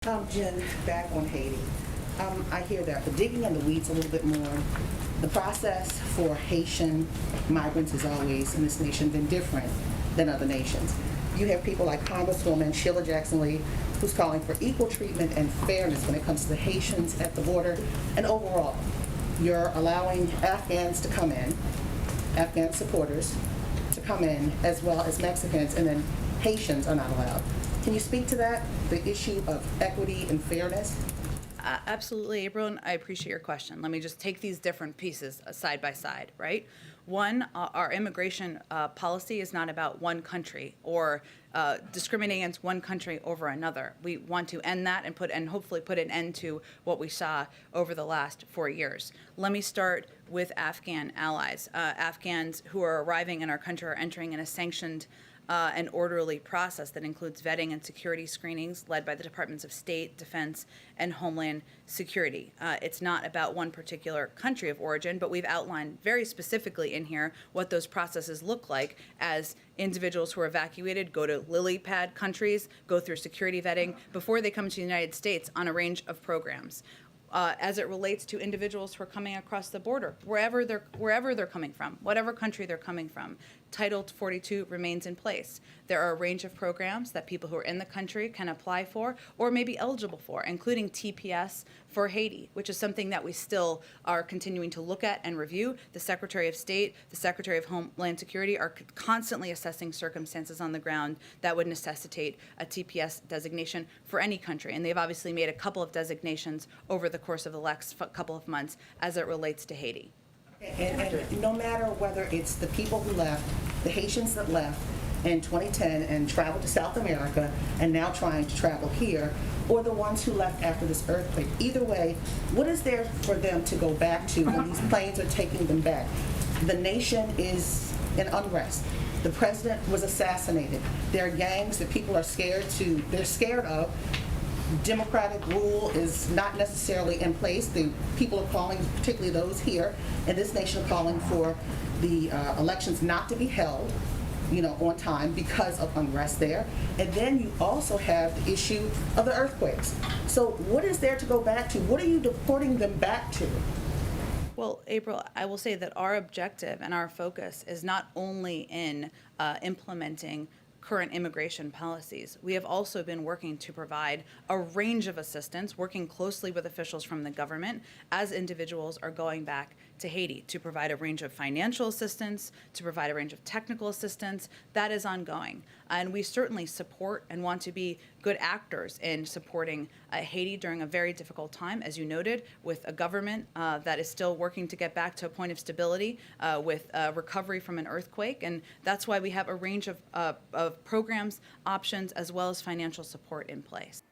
Jen, back on Haiti. I hear that, but digging in the weeds a little bit more, the process for Haitian migrants is always in this nation been different than other nations. You have people like Congresswoman Sheila Jackson Lee, who's calling for equal treatment and fairness when it comes to the Haitians at the border. And overall, you're allowing Afghans to come in, Afghan supporters to come in, as well as Mexicans, and then Haitians are not allowed. Can you speak to that, the issue of equity and fairness? Absolutely, April, and I appreciate your question. Let me just take these different pieces side by side, right? One, our immigration policy is not about one country or discriminating against one country over another. We want to end that and hopefully put an end to what we saw over the last 4 years. Let me start with Afghan allies. Afghans who are arriving in our country are entering in a sanctioned an orderly process that includes vetting and security screenings led by the Departments of State, Defense, and Homeland Security. It's not about one particular country of origin, but we've outlined very specifically in here what those processes look like as individuals who are evacuated go to lily pad countries, go through security vetting before they come to the United States on a range of programs. As it relates to individuals who are coming across the border, wherever they're coming from, whatever country they're coming from, Title 42 remains in place. There are a range of programs that people who are in the country can apply for or may be eligible for, including TPS for Haiti, which is something that we still are continuing to look at and review. The Secretary of State, the Secretary of Homeland Security are constantly assessing circumstances on the ground that would necessitate a TPS designation for any country. And they've obviously made a couple of designations over the course of the last couple of months as it relates to Haiti. And no matter whether it's the people who left, the Haitians that left in 2010 and traveled to South America and now trying to travel here, or the ones who left after this earthquake, either way, what is there for them to go back to when these planes are taking them back? The nation is in unrest. The president was assassinated. There are gangs that people are scared of. Democratic rule is not necessarily in place. The people are calling, particularly those here in this nation, are calling for the elections not to be held, on time because of unrest there. And then you also have the issue of the earthquakes. So what is there to go back to? What are you deporting them back to? Well, April, I will say that our objective and our focus is not only in implementing current immigration policies. We have also been working to provide a range of assistance, working closely with officials from the government as individuals are going back to Haiti, to provide a range of financial assistance, to provide a range of technical assistance. That is ongoing. And we certainly support and want to be good actors in supporting Haiti during a very difficult time, as you noted, with a government that is still working to get back to a point of stability with recovery from an earthquake. And that's why we have a range of programs, options, as well as financial support in place.